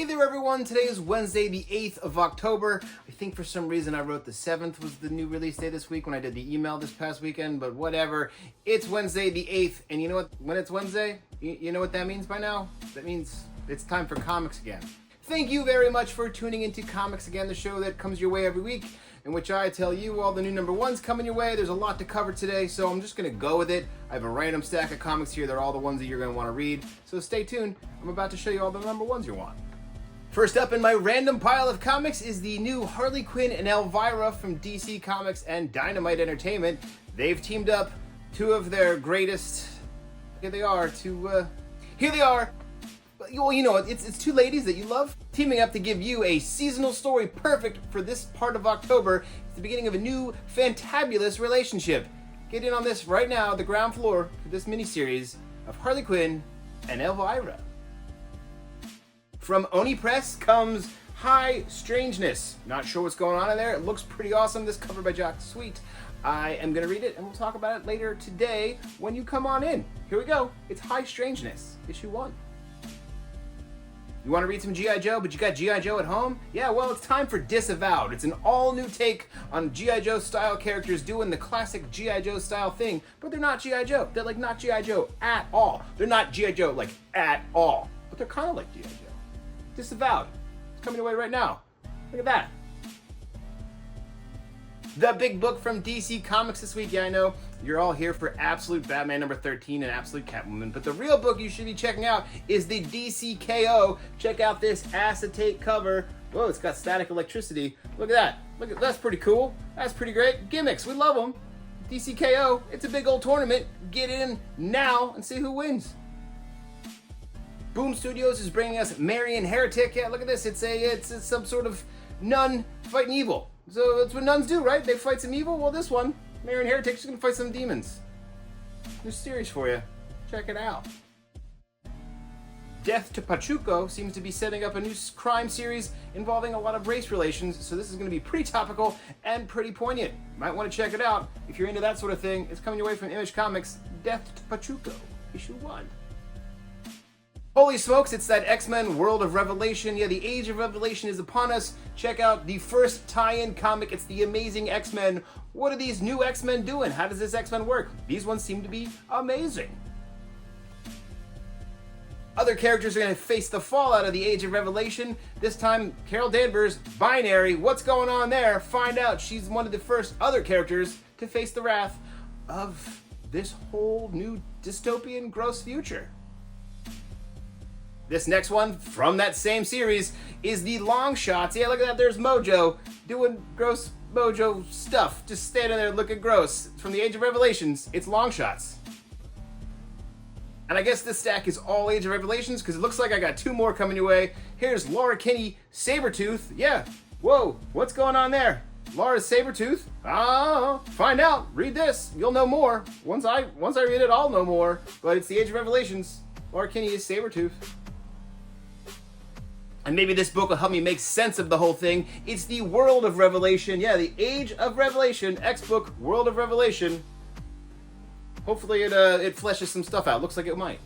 Hey there everyone, today is Wednesday the 8th of October. I think for some reason I wrote the 7th was the new release day this week when I did the email this past weekend, but whatever. It's Wednesday the 8th, and you know what, when it's Wednesday, you know what that means by now? That means it's time for comics again. Thank you very much for tuning into Comics Again, the show that comes your way every week, in which I tell you all the new number ones coming your way. There's a lot to cover today, so I'm just going to go with it. I have a random stack of comics here. They're all the ones that you're going to want to read, so stay tuned. I'm about to show you all the number ones you want. First up in my random pile of comics is the new Harley Quinn and Elvira from DC Comics and Dynamite Entertainment. They've teamed up two of their greatest... Here they are. Well, you know, it's two ladies that you love teaming up to give you a seasonal story perfect for this part of October. It's the beginning of a new, fantabulous relationship. Get in on this right now, the ground floor for this miniseries of Harley Quinn and Elvira. From Oni Press comes High Strangeness. Not sure what's going on in there. It looks pretty awesome. This cover by Jock Sweet. I am going to read it, and we'll talk about it later today when you come on in. Here we go. It's High Strangeness, issue 1. You want to read some G.I. Joe, but you got G.I. Joe at home? Yeah, well, it's time for Disavowed. It's an all-new take on G.I. Joe style characters doing the classic G.I. Joe style thing, but they're not G.I. Joe. They're like not G.I. Joe at all. They're not G.I. Joe like at all, but they're kind of like G.I. Joe. Disavowed. It's coming away right now. Look at that. The big book from DC Comics this week. Yeah, I know you're all here for Absolute Batman number 13 and Absolute Catwoman, but the real book you should be checking out is the DC KO. Check out this acetate cover. Whoa, it's got static electricity. Look at that. That's pretty cool. That's pretty great. Gimmicks, we love them. DC KO, it's a big old tournament. Get in now and see who wins. Boom Studios is bringing us Marian Heretic. Yeah, look at this. It's some sort of nun fighting evil. So that's what nuns do, right? They fight some evil. Well, this one, Marian Heretic, she's gonna fight some demons. New series for you. Check it out. Death to Pachuco seems to be setting up a new crime series involving a lot of race relations, so this is going to be pretty topical and pretty poignant. You might want to check it out if you're into that sort of thing. It's coming your way from Image Comics. Death to Pachuco, issue 1. Holy smokes, it's that X-Men World of Revelation. Yeah, the Age of Revelation is upon us. Check out the first tie-in comic. It's the Amazing X-Men. What are these new X-Men doing? How does this X-Men work? These ones seem to be amazing. Other characters are going to face the fallout of the Age of Revelation. This time, Carol Danvers, Binary. What's going on there? Find out. She's one of the first other characters to face the wrath of this whole new dystopian, gross future. This next one from that same series is the Longshots. Yeah, look at that. There's Mojo doing gross Mojo stuff. Just standing there looking gross. From the Age of Revelations, it's Longshots. And I guess this stack is all Age of Revelations because it looks like I got two more coming your way. Here's Kinney Sabretooth. Yeah. Whoa. What's going on there? Laura Sabretooth? Find out. Read this. You'll know more. Once I read it, I'll know more. But it's the Age of Revelations. Kinney is Sabretooth. And maybe this book will help me make sense of the whole thing. It's the World of Revelation. Yeah, the Age of Revelation. X-Book, World of Revelation. Hopefully it fleshes some stuff out. Looks like it might.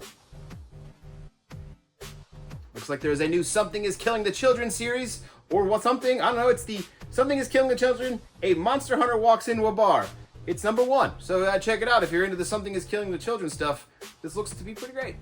Looks like there's a new Something is Killing the Children series. Or what something. I don't know. It's the Something is Killing the Children. A monster hunter walks into a bar. It's number 1. So check it out if you're into the Something is Killing the Children stuff. This looks to be pretty great.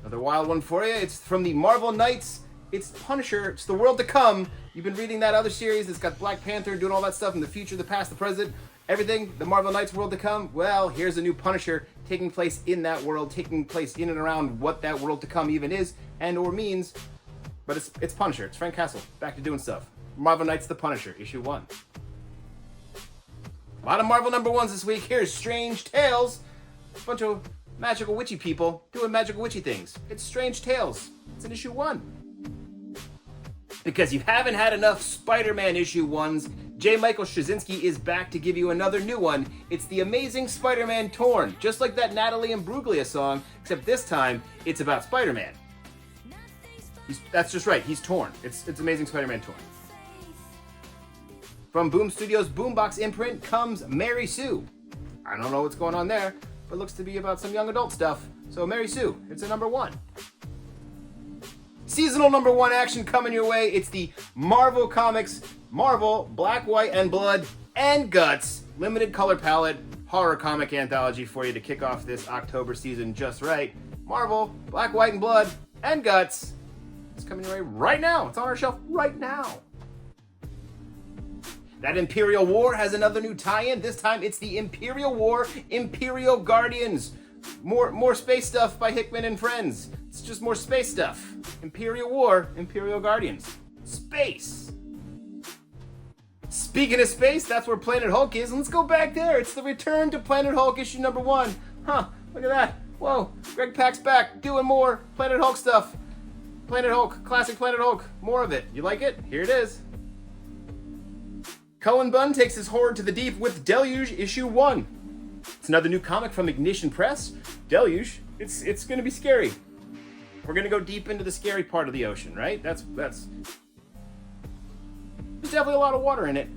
Another wild one for you. It's from the Marvel Knights. It's Punisher. It's the world to come. You've been reading that other series. It's got Black Panther doing all that stuff in the future, the past, the present, everything. The Marvel Knights world to come. Well, here's a new Punisher taking place in that world, taking place in and around what that world to come even is and or means. But it's Punisher. It's Frank Castle. Back to doing stuff. Marvel Knights The Punisher, issue 1. A lot of Marvel number 1s this week. Here's Strange Tales. A bunch of magical witchy people doing magical witchy things. It's Strange Tales. It's in issue 1. Because you haven't had enough Spider-Man issue 1s, J. Michael Straczynski is back to give you another new one. It's The Amazing Spider-Man Torn. Just like that Natalie Imbruglia song, except this time, it's about Spider-Man. That's just right, he's torn. It's Amazing Spider-Man Torn. From Boom Studios' Boombox imprint comes Mary Sue. I don't know what's going on there, but looks to be about some young adult stuff. So Mary Sue, it's a number 1. Seasonal #1 action coming your way. It's the Marvel Comics, Marvel, Black, White, and Blood, and Guts, limited color palette, horror comic anthology for you to kick off this October season just right. Marvel, Black, White, and Blood, and Guts. It's coming your way right now. It's on our shelf right now. That Imperial War has another new tie-in. This time it's the Imperial War, Imperial Guardians. More space stuff by Hickman and friends. It's just more space stuff. Imperial War, Imperial Guardians. Space. Speaking of space, that's where Planet Hulk is. Let's go back there. It's the return to Planet Hulk issue #1. Huh, look at that. Whoa, Greg Pak's back, doing more Planet Hulk stuff. Planet Hulk, classic Planet Hulk. More of it. You like it? Here it is. Cullen Bunn takes his horror to the deep with Deluge issue 1. It's another new comic from Ignition Press. Deluge, it's going to be scary. We're going to go deep into the scary part of the ocean, right? There's definitely a lot of water in it.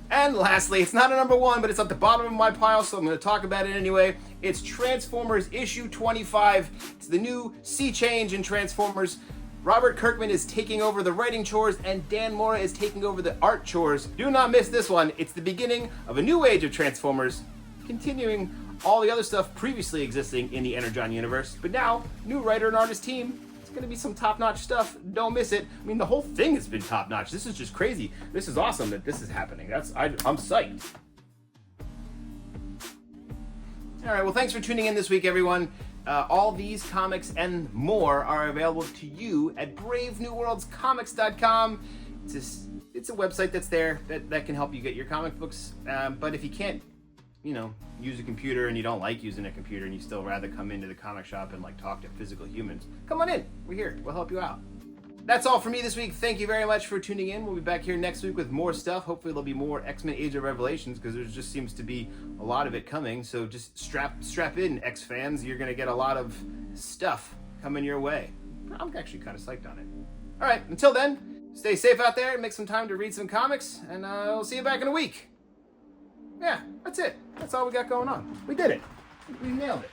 And lastly, it's not a #1, but it's at the bottom of my pile, so I'm going to talk about it anyway. It's Transformers issue 25. It's the new sea change in Transformers. Robert Kirkman is taking over the writing chores, and Dan Mora is taking over the art chores. Do not miss this one. It's the beginning of a new age of Transformers, continuing all the other stuff previously existing in the Energon Universe. But now, new writer and artist team. It's going to be some top-notch stuff. Don't miss it. I mean, the whole thing has been top-notch. This is just crazy. This is awesome that this is happening. I'm psyched. All right, well, thanks for tuning in this week, everyone. All these comics and more are available to you at bravenewworldscomics.com. It's a website that's there that can help you get your comic books. But if you can't, use a computer and you don't like using a computer and you still rather come into the comic shop and talk to physical humans, come on in. We're here. We'll help you out. That's all for me this week. Thank you very much for tuning in. We'll be back here next week with more stuff. Hopefully there'll be more X-Men Age of Revelations, because there just seems to be a lot of it coming. So just strap in, X-fans. You're going to get a lot of stuff coming your way. I'm actually kind of psyched on it. All right, until then, stay safe out there and make some time to read some comics, and we'll see you back in a week. Yeah, that's it. That's all we got going on. We did it. We nailed it.